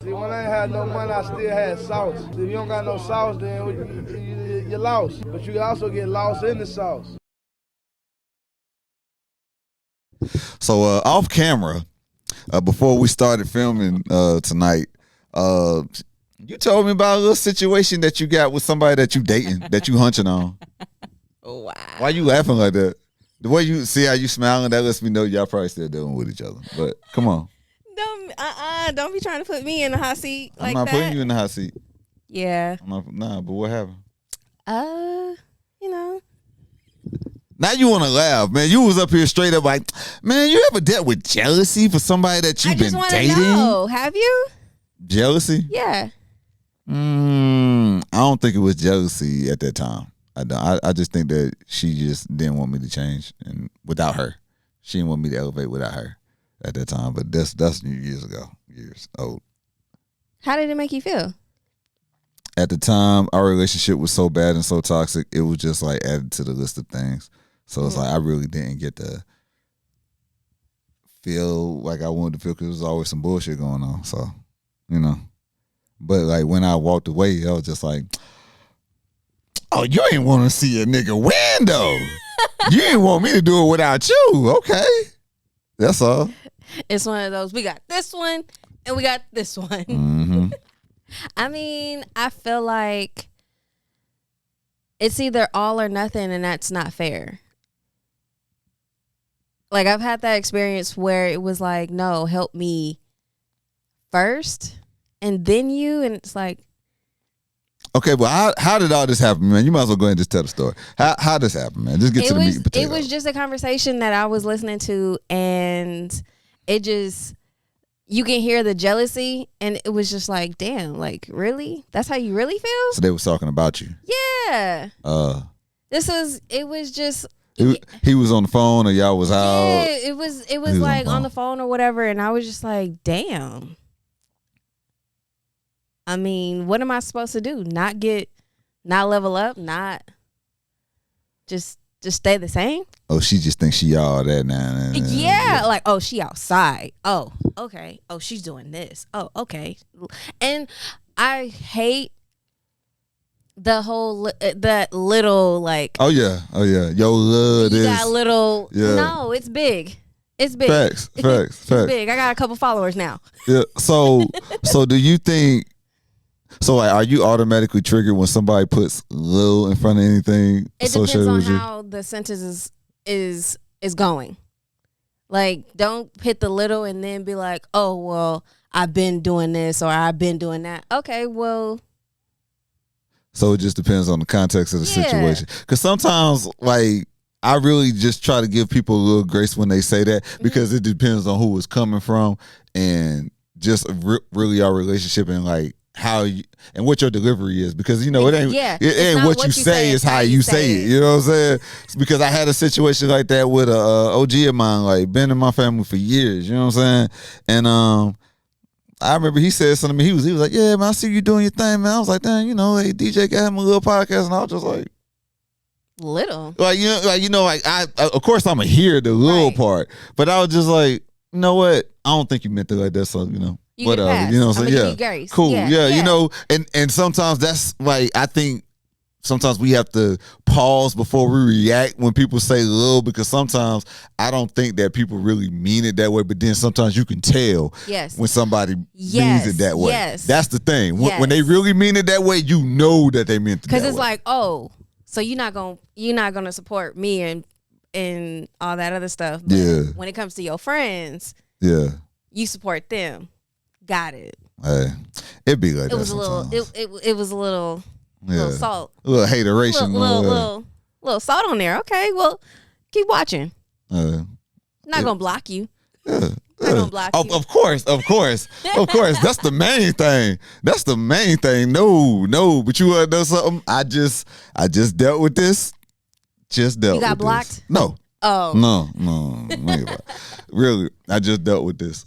See, when I ain't had no money, I still had sauce. If you don't got no sauce, then you're lost. But you can also get lost in the sauce. So off camera, before we started filming tonight, you told me about a little situation that you got with somebody that you dating, that you hunching on. Wow. Why you laughing like that? The way you see how you smiling, that lets me know y'all probably still dealing with each other. But come on. Don't be trying to put me in the hot seat like that. I'm not putting you in the hot seat. Yeah. Nah, but what happened? You know. Now you want to laugh, man. You was up here straight up like, man, you ever dealt with jealousy for somebody that you've been dating? Know. Have you? Jealousy? Yeah. I don't think it was jealousy at that time. I just think that she just didn't want me to change, and without her, she didn't want me to elevate without her at that time. But that's years old. How did it make you feel? At the time, our relationship was so bad and so toxic, it was just like added to the list of things. So it's like I really didn't get to feel like I wanted to feel because there was always some bullshit going on. So, you know. But like when I walked away, I was just like, oh, you ain't want to see a nigga win though. You ain't want me to do it without you. Okay. That's all. It's one of those, we got this one and we got this one. Mm-hmm. I mean, I feel like it's either all or nothing, and that's not fair. Like, I've had that experience where it was like, no, help me first and then you, and it's like, okay, well, how did all this happen, man? You might as well go ahead and just tell the story. How this happened, man? Just get to the meat and potatoes. It was just a conversation that I was listening to, and it just, you can hear the jealousy, and it was just like, damn, like, really? That's how you really feel? So they was talking about you. Yeah. It was just. He was on the phone, or y'all was out? Yeah, it was like on the phone or whatever, and I was just like, damn. I mean, what am I supposed to do? Not level up, not just stay the same? Oh, she just thinks she all that now. Yeah, like, oh, she outside. Oh, okay. Oh, she's doing this. Oh, okay. And I hate the whole, that little, like. Oh, yeah. Yo, love this. You got little. Yeah. No, it's big. It's big. Facts. It's big. I got a couple followers now. Yeah. So do you think, so like, are you automatically triggered when somebody puts "lil" in front of anything associated with you? It depends on how the sentence is going. Like, don't hit the little and then be like, oh, well, I've been doing this or I've been doing that. Okay, well. So it just depends on the context of the situation. Because sometimes, like, I really just try to give people a little grace when they say that, because it depends on who it's coming from and just really our relationship and like how you and what your delivery is, because it ain't what you say, is how you say it. You know what I'm saying? It's because I had a situation like that with a OG of mine, like been in my family for years. You know what I'm saying? And I remember he said something to me. He was like, yeah, man, I see you doing your thing, man. I was like, damn, hey, DJ got him a little podcast, and I was just like, little, I of course I'm gonna hear the little part, but I was just like, you know what? I don't think you meant it like that, so whatever. You know what I'm saying? Yeah, cool. Yeah. And sometimes that's like, I think sometimes we have to pause before we react when people say "little," because sometimes I don't think that people really mean it that way, but then sometimes you can tell when somebody means it that way. Yes. That's the thing. When they really mean it that way, you know that they meant it that way. Because it's like, oh, so you're not gonna support me and all that other stuff. But when it comes to your friends, you support them. Got it. Hey, it'd be like it was sometimes. It was a little salt, a little hateration, little salt on there. Okay, well, keep watching. Not gonna block you. Not gonna block you. Of course. That's the main thing. No, but you wanna know something? I just dealt with this. You got blocked? No. Oh. No. Really, I just dealt with this.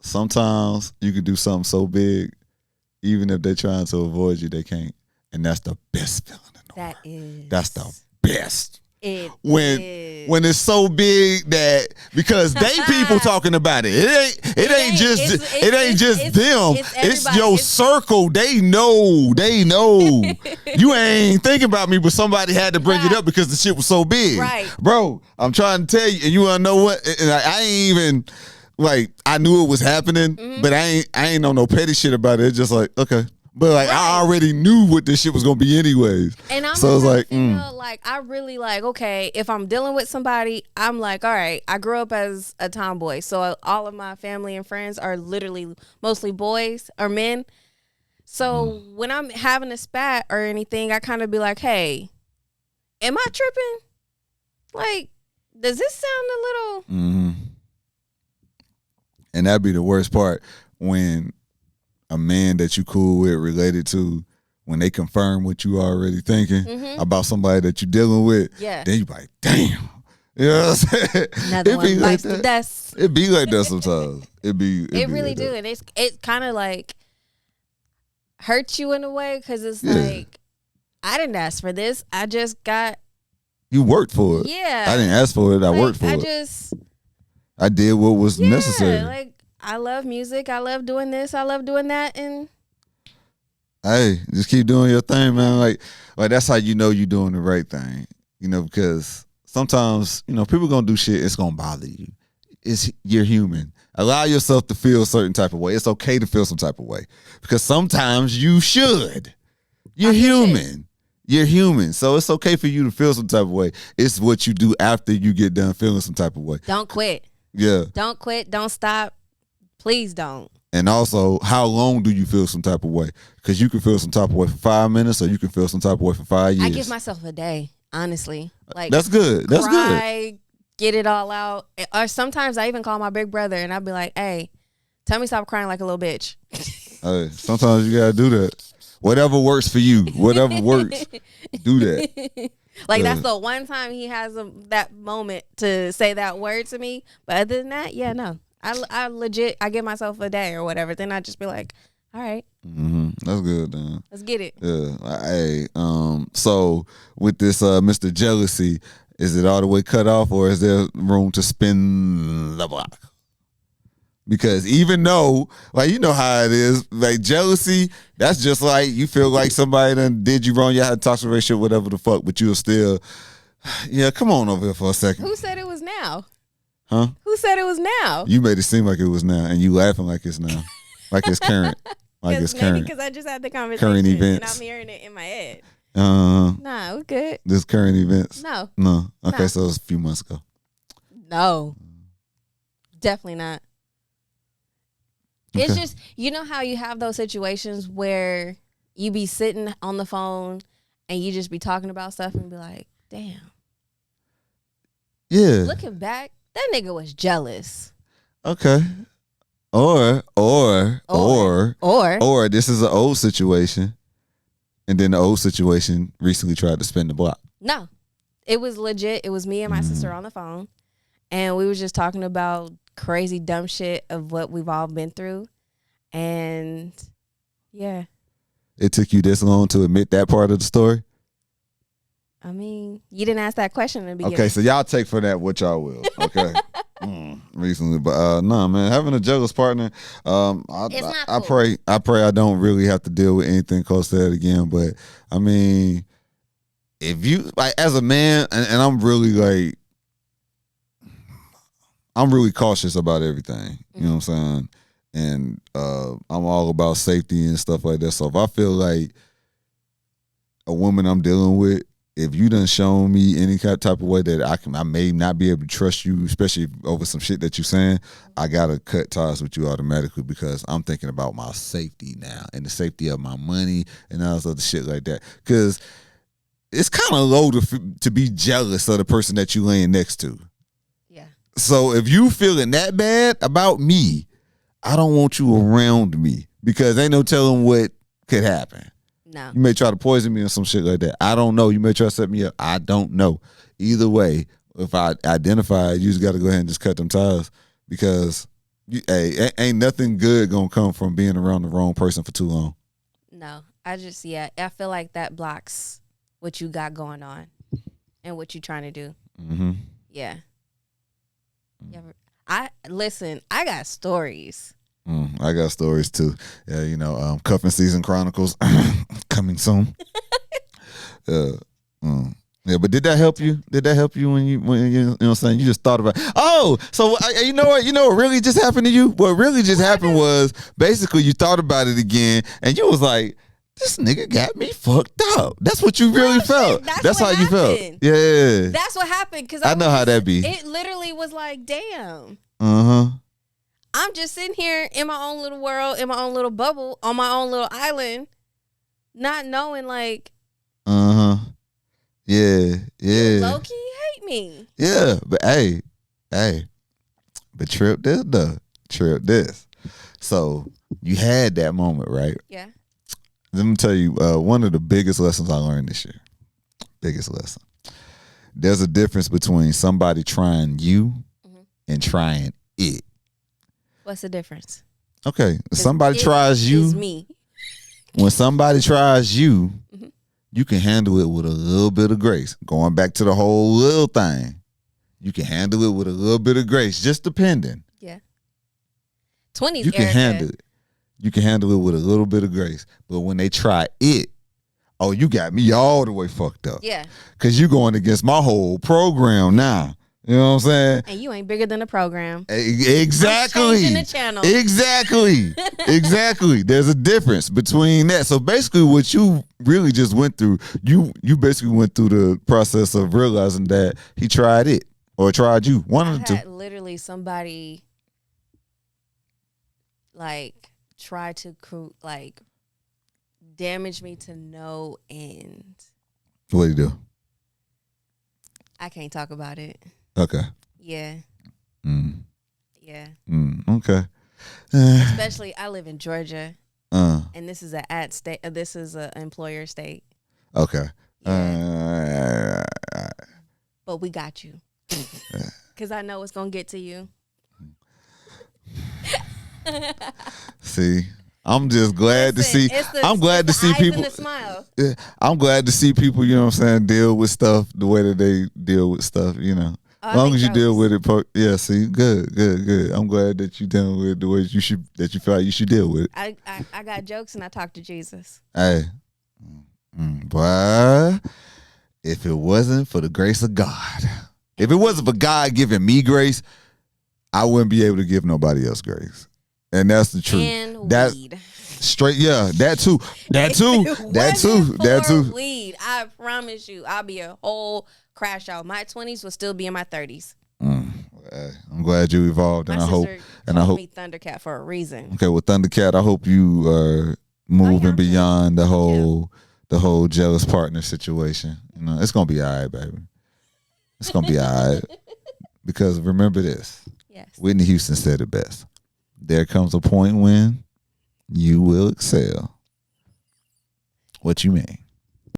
Sometimes you can do something so big, even if they're trying to avoid you, they can't. And that's the best feeling in the world. That's the best. when it's so big that because they people talking about it. It ain't just them. It's your circle. They know. You ain't thinking about me, but somebody had to bring it up because the shit was so big. Right. Bro, I'm trying to tell you, and you wanna know what? And I ain't even like I knew it was happening, but I ain't know no petty shit about it. It's just like, okay. But like I already knew what this shit was gonna be anyways. And I'm so it's like, like I really like, okay, if I'm dealing with somebody, I'm like, all right, I grew up as a tomboy, so all of my family and friends are literally mostly boys or men. So when I'm having a spat or anything, I kind of be like, hey, am I tripping? Like, does this sound a little? And that'd be the worst part when a man that you cool with related to, when they confirm what you already thinking about somebody that you dealing with, then you be like, damn. You know what I'm saying? Another one bites the dust. It be like that sometimes. It really like do. And it kind of like hurts you in a way because it's like, I didn't ask for this. I just got. You worked for it. Yeah. I didn't ask for it. I worked for it. I did what was necessary. Like, I love music. I love doing this. I love doing that. And hey, just keep doing your thing, man. Like that's how you know you're doing the right thing. You know, because sometimes, you know, people gonna do shit, it's gonna bother you. You're human. Allow yourself to feel a certain type of way. It's okay to feel some type of way. Because sometimes you should. You're human. You're human. So it's okay for you to feel some type of way. It's what you do after you get done feeling some type of way. Don't quit. Yeah. Don't quit. Don't stop. Please don't. And also, how long do you feel some type of way? Because you can feel some type of way for 5 minutes, or you can feel some type of way for 5 years. I give myself a day, honestly. Like, that's good. That's good. Get it all out. Or sometimes I even call my big brother and I'll be like, hey, tell me stop crying like a little bitch. Hey, sometimes you gotta do that. Whatever works for you. Whatever works, do that. Like that's the one time he has that moment to say that word to me. But other than that, yeah, no. I legit, I give myself a day or whatever. Then I just be like, all right. That's good, then. Let's get it. Yeah. Hey, so with this Mr. Jealousy, is it all the way cut off, or is there room to spin the block? Because even though, like, you know how it is, like jealousy, that's just like you feel like somebody done did you wrong, you had a toxic relationship, whatever the fuck, but you'll still, yeah, come on over here for a second. Who said it was now? Huh? Who said it was now? You made it seem like it was now, and you laughing like it's now, like it's current, like it's current. Because I just had the conversation, current events, and I'm hearing it in my head. Nah, it was good. This current events? No. Okay, so it was a few months ago. No, definitely not. Okay. It's just, you know how you have those situations where you be sitting on the phone and you just be talking about stuff and be like, damn. Yeah. Looking back, that nigga was jealous. Okay. Or this is an old situation, and then the old situation recently tried to spin the block. No, it was legit. It was me and my sister on the phone, and we were just talking about crazy dumb shit of what we've all been through, and yeah. It took you this long to admit that part of the story? I mean, you didn't ask that question in the beginning. Okay, so y'all take for that what y'all will. Okay. Recently, but nah, man, having a jealous partner, I pray I don't really have to deal with anything close to that again. But I mean, if you like as a man, and I'm really like, I'm really cautious about everything. You know what I'm saying? And I'm all about safety and stuff like that. So if I feel like a woman I'm dealing with, if you done shown me any type of way that I may not be able to trust you, especially over some shit that you're saying, I gotta cut ties with you automatically because I'm thinking about my safety now and the safety of my money and all this other shit like that. Because it's kind of low to be jealous of the person that you laying next to. Yeah. So if you feeling that bad about me, I don't want you around me because ain't no telling what could happen. No. You may try to poison me or some shit like that. I don't know. You may try to set me up. I don't know. Either way, if I identify it, you just got to go ahead and just cut them ties because ain't nothing good going to come from being around the wrong person for too long. No. I feel like that blocks what you got going on. and what you trying to do. Mm-hmm. Yeah. I got stories. I got stories too. Yeah, Cuffing Season Chronicles coming soon. Yeah, but did that help you? Did that help you when you know what I'm saying? You just thought about, so you know what? You know what really just happened to you? What really just happened was basically you thought about it again and you was like, this nigga got me fucked up. That's what you really felt. That's how you felt. Yeah. That's what happened. Cause I know how that be. It literally was like, damn. Uh-huh. I'm just sitting here in my own little world, in my own little bubble, on my own little island, not knowing like, uh-huh. Yeah. you low-key hate me. Yeah, but hey, but trip this. So you had that moment, right? Yeah. Let me tell you, one of the biggest lessons I learned this year. Biggest lesson. There's a difference between somebody trying you and trying it. What's the difference? Okay, somebody tries you. It's me. When somebody tries you, you can handle it with a little bit of grace. Going back to the whole little thing, you can handle it with a little bit of grace, just depending. Yeah. 20s. You can handle it. You can handle it with a little bit of grace. But when they try it, oh, you got me all the way fucked up. Yeah. Because you going against my whole program now. You know what I'm saying? And you ain't bigger than the program. Exactly. I'm changing the channel. Exactly. There's a difference between that. So basically what you really just went through, you basically went through the process of realizing that he tried it or tried you. One of the two. Literally somebody like try to damage me to no end. What did he do? I can't talk about it. Okay. Yeah. Yeah. Okay. Especially, I live in Georgia, and this is an ad state. This is an employer state. Okay. Yeah. But we got you, because I know it's gonna get to you. See, I'm just glad to see. I'm glad to see people. And the smile. Yeah, I'm glad to see people. You know what I'm saying? Deal with stuff the way that they deal with stuff. You know, as long as you deal with it. Yeah. See, good. I'm glad that you dealing with it the way you should. That you feel like you should deal with it. I got jokes and I talk to Jesus. Hey, boy, if it wasn't for the grace of God, if it wasn't for God giving me grace, I wouldn't be able to give nobody else grace. And that's the truth. And weed. Straight, yeah, that too. Weed. I promise you, I'll be a whole crash out. My 20s will still be in my 30s. I'm glad you evolved, and I hope me Thundercat for a reason. Okay, well, Thundercat, I hope you are moving beyond the whole jealous partner situation. You know, it's gonna be all right, baby. It's gonna be all right. Because remember this. Yes. Whitney Houston said it best. There comes a point when you will excel. What you mean?